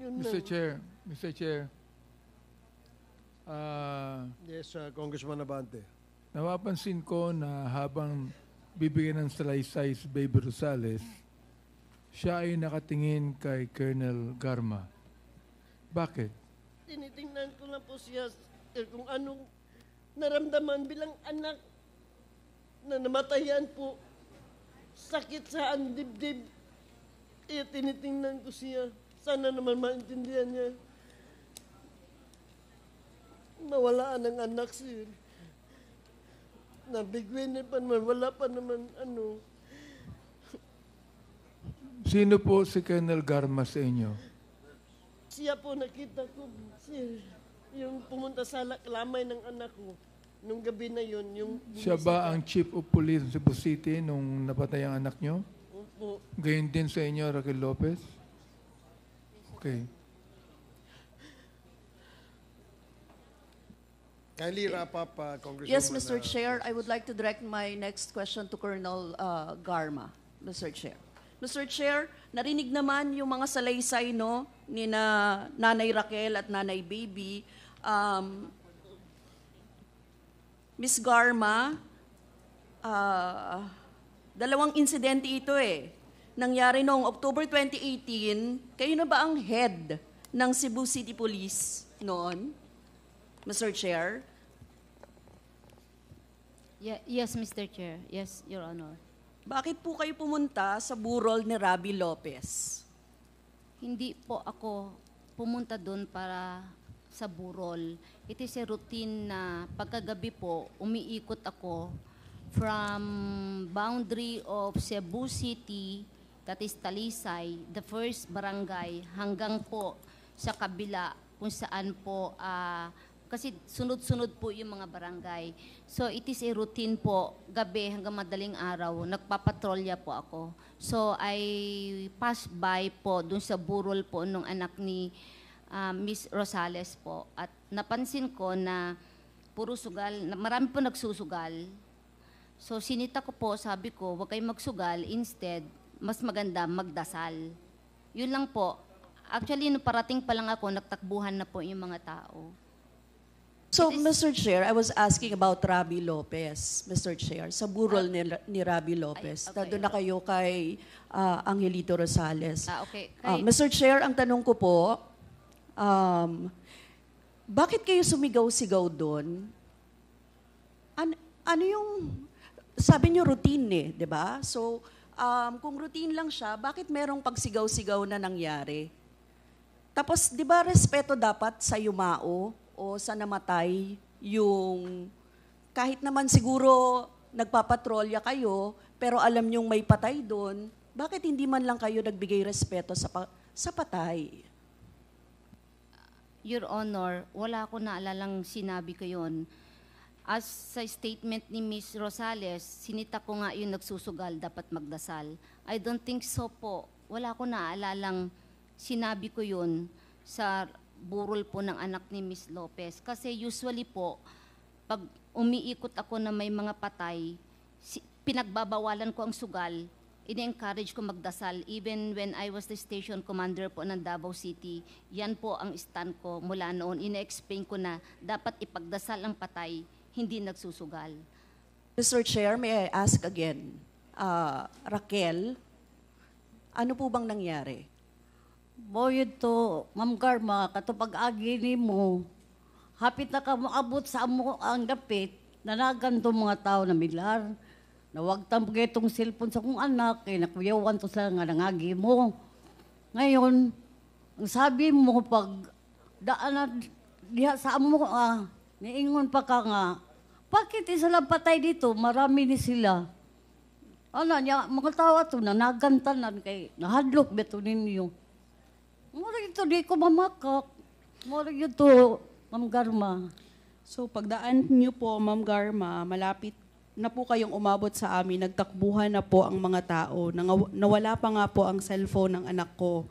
Mr. Chair, Yes, Congressman Abante. napapansin ko na habang bibigyan ng salaysay si Baby Rosales, siya ay nakatingin kay Colonel Garma. Bakit? Tinitingnan ko lang po siya kung anong naramdaman bilang anak na namatayan po. Sakit sa dibdib. Kaya tinitingnan ko siya. Sana naman maintindihan niya. Mawalaan ng anak sir. Nabigwin pa naman, wala pa naman ano. Sino po si Colonel Garma sa inyo? Siya po nakita ko, sir. Yung pumunta sa lamay ng anak ko. Nung gabi na yun, yung... Siya ba ang Chief of Police ng Cebu City nung napatay ang anak nyo? Opo. Gayon din sa inyo, Raquel Lopez? Okay. Kindly wrap up, Congresswoman. Yes, Mr. Chair, I would like to direct my next question to Colonel Garma, Mr. Chair. Mr. Chair, narinig naman yung mga salaysay no, ni na Nanay Raquel at Nanay Baby. Ms. Garma, dalawang insidente ito eh. Nangyari noong October 2018, kayo na ba ang head ng Cebu City Police noon, Mr. Chair? Yes, Mr. Chair. Yes, Your Honor. Bakit po kayo pumunta sa burol ni Rabi Lopez? Hindi po ako pumunta doon para sa burol. It is a routine na pagkagabi po, umiikot ako from boundary of Cebu City, that is Talisay, the first barangay, hanggang po sa kabila kung saan po, kasi sunod-sunod po yung mga barangay. So it is a routine po, gabi hanggang madaling araw, nagpapatrolya po ako. So I pass by po dun sa burol po nung anak ni Miss Rosales po. At napansin ko na puro sugal, marami po nagsusugal. So sinita ko po, sabi ko, huwag kayong magsugal, instead, mas maganda magdasal. Yun lang po. Actually, nung parating pa lang ako, nagtakbuhan na po yung mga tao. So, Mr. Chair, I was asking about Rabi Lopez, Mr. Chair, sa burol ni Rabi Lopez. okay. Doon na kayo kay Angelito Rosales. Okay. Mr. Chair, ang tanong ko po, bakit kayo sumigaw-sigaw doon? Ano yung, sabi niyo routine eh, di ba? So, kung routine lang siya, bakit merong pagsigaw-sigaw na nangyari? Tapos, di ba respeto dapat sa yumao o sa namatay yung, kahit naman siguro nagpapatrolya kayo, pero alam niyong may patay doon, bakit hindi man lang kayo nagbigay respeto sa patay? Your Honor, wala ko naalalang sinabi ko yun. As sa statement ni Ms. Rosales, sinita ko nga yung nagsusugal, dapat magdasal. I don't think so po. Wala ko naalalang sinabi ko yun sa burol po ng anak ni Ms. Lopez. Kasi usually po, pag umiikot ako na may mga patay, pinagbabawalan ko ang sugal, ini-encourage ko magdasal. Even when I was the station commander po ng Davao City, yan po ang stand ko mula noon. Ine-explain ko na dapat ipagdasal ang patay, hindi nagsusugal. Mr. Chair, may I ask again, Raquel, ano po bang nangyari? Boyod to, Ma'am Garma, katupag agi ni mo, hapit na ka maabot sa amo ang dapit, nanagan to mga tao na milar. Nawag tambagay itong cellphone sa kong anak, kaya nakuyawan to sa nga nangagi mo. Ngayon, ang sabi mo, pag daan na diha sa amo, niingon pa ka nga, bakit isa lang patay dito? Marami ni sila. Ano niya, mga tawa to, nanagantanan kay nahadlok beto ninyo. Mura ito, di ko mamakak. Mura ito, Ma'am Garma. So pagdaan niyo po, Ma'am Garma, malapit na po kayong umabot sa amin, nagtakbuhan na po ang mga tao, nawala pa nga po ang cellphone ng anak ko.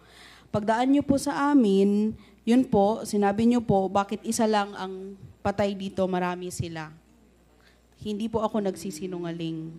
Pagdaan niyo po sa amin, yun po, sinabi niyo po, bakit isa lang ang patay dito, marami sila. Hindi po ako nagsisinungaling.